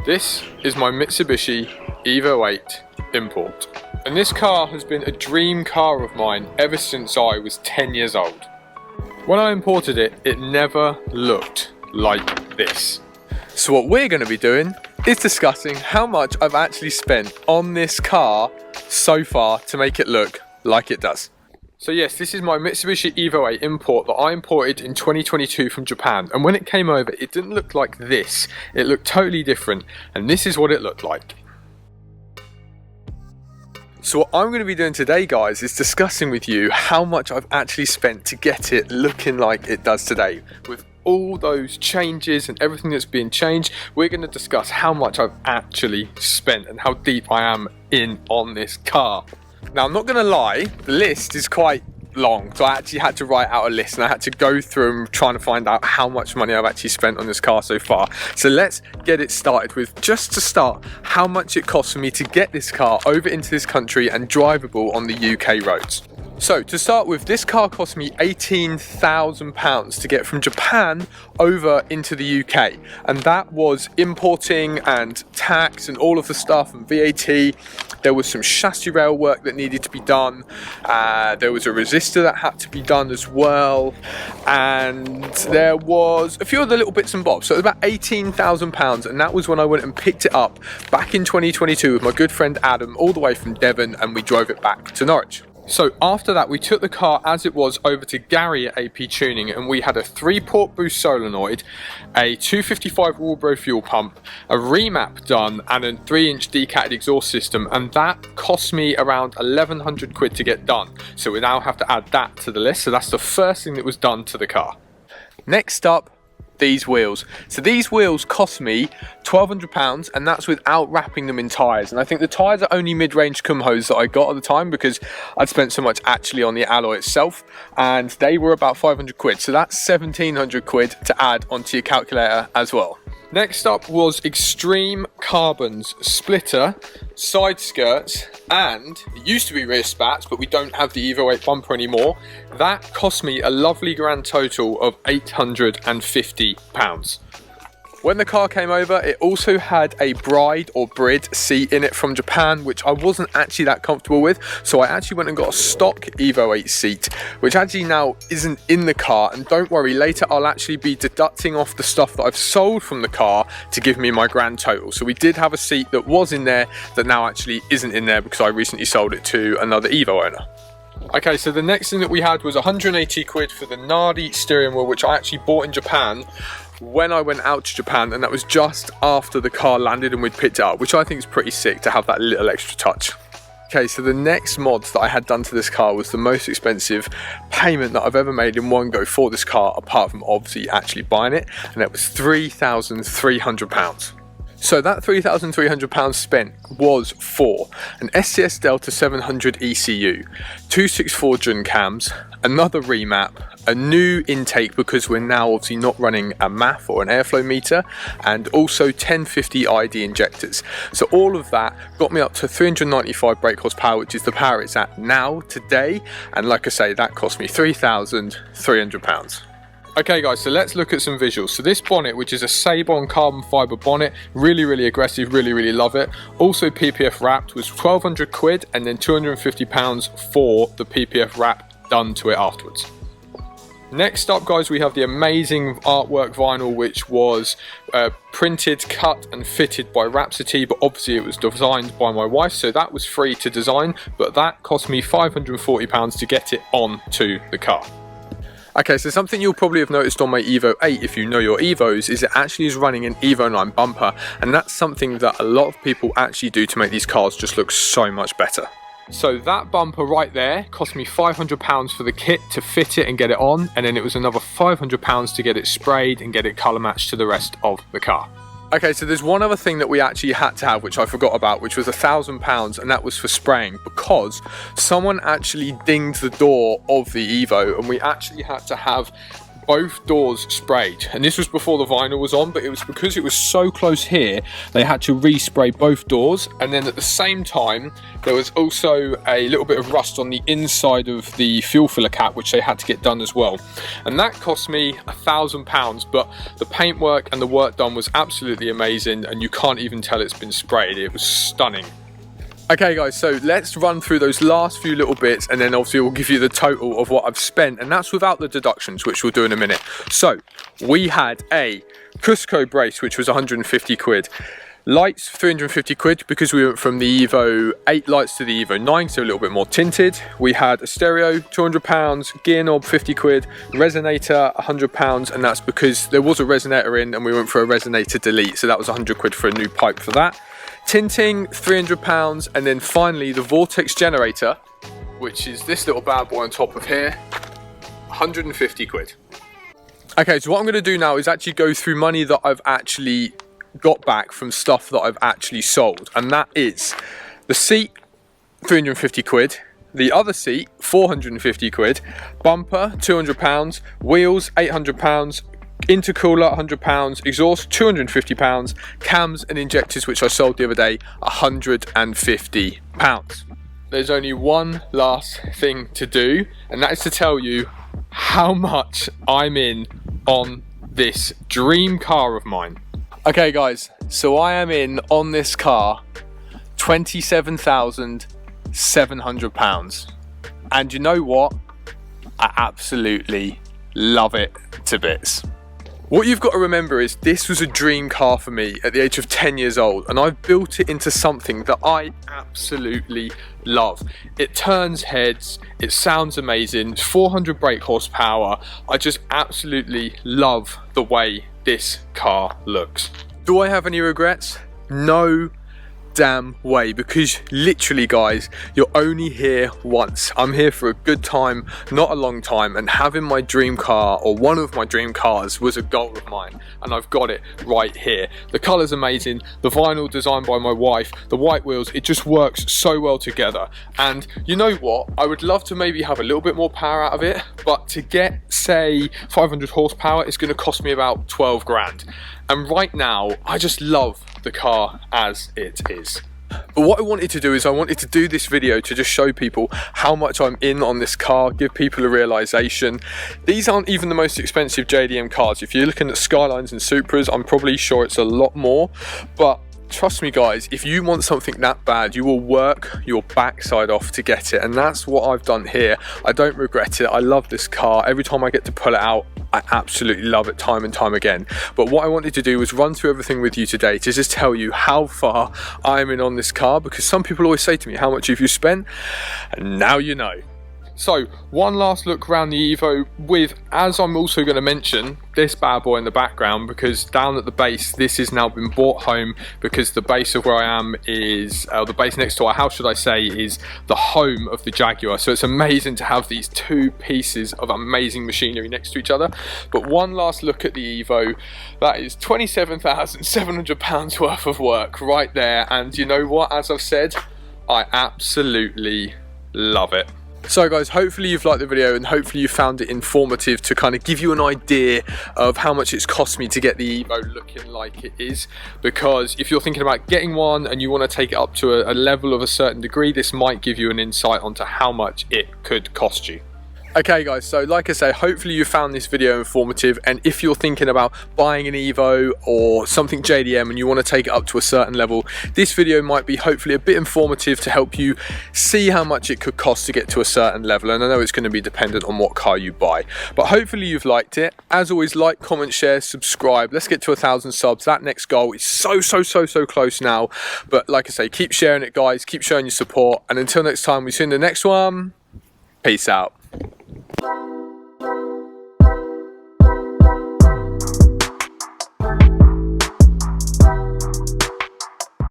This is my Mitsubishi Evo 8 import, and this car has been a dream car of mine ever since I was 10 years old. When I imported it, it never looked like this. So what we're going to be doing is discussing how much I've actually spent on this car so far to make it look like it does. So yes, this is my Mitsubishi Evo 8 import that I imported in 2022 from Japan, and when it came over it didn't look like this, it looked totally different, and this is what it looked like. So what I'm going to be doing today, guys, is discussing with you how much I've actually spent to get it looking like it does today. With all those changes and everything that's being changed, we're going to discuss how much I've actually spent and how deep I am in on this car. Now, I'm not going to lie, the list is quite long, so I actually had to write out a list and I had to go through and trying to find out how much money I've actually spent on this car so far. So let's get it started with, just to start, how much it cost for me to get this car over into this country and drivable on the UK roads. So to start with, this car cost me £18,000 to get from Japan over into the UK, and that was importing and tax and all of the stuff and VAT. There was some chassis rail work that needed to be done, there was a resistor that had to be done as well, and there was a few other little bits and bobs. So it was about £18,000, and that was when I went and picked it up back in 2022 with my good friend Adam, all the way from Devon, and we drove it back to Norwich. So after that, we took the car as it was over to Gary at AP Tuning, and we had a 3-port boost solenoid, a 255 Walbro fuel pump, a remap done, and a 3-inch decatted exhaust system, and that cost me around 1,100 quid to get done. So we now have to add that to the list. So that's the first thing that was done to the car. Next up, these wheels. So these wheels cost me £1,200, and that's without wrapping them in tyres. And I think the tyres are only mid-range Kumhos that I got at the time because I'd spent so much actually on the alloy itself, and they were about 500 quid. So that's 1,700 quid to add onto your calculator as well. Next up was Extreme Carbon's splitter, side skirts, and it used to be rear spats, but we don't have the Evo 8 bumper anymore. That cost me a lovely grand total of £850. When the car came over, it also had a bride or brid seat in it from Japan, which I wasn't actually that comfortable with. So I actually went and got a stock Evo 8 seat, which actually now isn't in the car. And don't worry, later I'll actually be deducting off the stuff that I've sold from the car to give me my grand total. So we did have a seat that was in there that now actually isn't in there because I recently sold it to another Evo owner. Okay, so the next thing that we had was 180 quid for the Nardi steering wheel, which I actually bought in Japan when I went out to Japan, and that was just after the car landed and we'd picked it up, which I think is pretty sick to have that little extra touch. Okay, so the next mods that I had done to this car was the most expensive payment that I've ever made in one go for this car, apart from obviously actually buying it, and that was £3,300. So that £3,300 spent was for an STS Delta 700 ECU, 264 Jun cams, another remap, a new intake because we're now obviously not running a MAF or an airflow meter, and also 1050 ID injectors. So all of that got me up to 395 brake horsepower, which is the power it's at now today, and like I say, that cost me £3,300. Okay guys, so let's look at some visuals. So this bonnet, which is a Sabon carbon fibre bonnet, really aggressive, really love it. Also PPF wrapped, was 1,200 quid, and then £250 for the PPF wrap done to it afterwards. Next up, guys, we have the amazing artwork vinyl, which was printed, cut and fitted by Rhapsody, but obviously it was designed by my wife, so that was free to design, but that cost me £540 to get it onto the car. Okay, so something you'll probably have noticed on my Evo 8, if you know your Evos, is it actually is running an Evo 9 bumper, and that's something that a lot of people actually do to make these cars just look so much better. So that bumper right there cost me £500 for the kit to fit it and get it on, and then it was another £500 to get it sprayed and get it colour matched to the rest of the car. Okay, so there's one other thing that we actually had to have, which I forgot about, which was £1,000, and that was for spraying, because someone actually dinged the door of the Evo, and we actually had to have both doors sprayed, and this was before the vinyl was on, but it was because it was so close here they had to respray both doors. And then at the same time there was also a little bit of rust on the inside of the fuel filler cap, which they had to get done as well, and that cost me £1,000. But the paintwork and the work done was absolutely amazing, and you can't even tell it's been sprayed. It was stunning. Okay guys, so let's run through those last few little bits, and then obviously we'll give you the total of what I've spent, and that's without the deductions, which we'll do in a minute. So we had a Cusco brace, which was 150 quid. Lights, 350 quid, because we went from the Evo 8 lights to the Evo 9, so a little bit more tinted. We had a stereo, £200, gear knob, 50 quid, resonator, £100, and that's because there was a resonator in and we went for a resonator delete, so that was 100 quid for a new pipe for that. Tinting, £300, and then finally the vortex generator, which is this little bad boy on top of here, 150 quid. Okay, so what I'm going to do now is actually go through money that I've actually got back from stuff that I've actually sold, and that is the seat, 350 quid, the other seat, 450 quid, bumper, £200, wheels, £800, intercooler, £100, exhaust, £250, cams and injectors, which I sold the other day, £150. There's only one last thing to do, and that is to tell you how much I'm in on this dream car of mine. Okay guys, so I am in on this car £27,700, and you know what? I absolutely love it to bits. What you've got to remember is this was a dream car for me at the age of 10 years old, and I've built it into something that I absolutely love. It turns heads, it sounds amazing, 400 brake horsepower. I just absolutely love the way this car looks. Do I have any regrets? No damn way, because literally guys, you're only here once. I'm here for a good time, not a long time, and having my dream car, or one of my dream cars, was a goal of mine, and I've got it right here. The colour's amazing, the vinyl designed by my wife, the white wheels, it just works so well together. And you know what, I would love to maybe have a little bit more power out of it, but to get say 500 horsepower, it's going to cost me about 12 grand. And right now, I just love the car as it is. But what I wanted to do is I wanted to do this video to just show people how much I'm in on this car, give people a realization. These aren't even the most expensive JDM cars. If you're looking at Skylines and Supras, I'm probably sure it's a lot more, but trust me guys, if you want something that bad, you will work your backside off to get it, and that's what I've done here. I don't regret it. I love this car. Every time I get to pull it out, I absolutely love it time and time again. But what I wanted to do was run through everything with you today to just tell you how far I'm in on this car, because some people always say to me, how much have you spent? And now you know. So one last look around the Evo with, as I'm also going to mention, this bad boy in the background, because down at the base this has now been brought home, because the base of where I am is, the base next to our house should I say, is the home of the Jaguar. So it's amazing to have these two pieces of amazing machinery next to each other. But one last look at the Evo, that is £27,700 worth of work right there, and you know what, as I've said, I absolutely love it. So guys, hopefully you've liked the video, and hopefully you found it informative to kind of give you an idea of how much it's cost me to get the Evo looking like it is. Because if you're thinking about getting one and you want to take it up to a level of a certain degree, this might give you an insight onto how much it could cost you. Okay guys, so like I say, hopefully you found this video informative, and if you're thinking about buying an Evo or something JDM and you want to take it up to a certain level, this video might be hopefully a bit informative to help you see how much it could cost to get to a certain level. And I know it's going to be dependent on what car you buy, but hopefully you've liked it. As always, like, comment, share, subscribe. Let's get to 1,000 subs. That next goal is so close now, but like I say, keep sharing it guys, keep showing your support, and until next time, we see you in the next one. Peace out.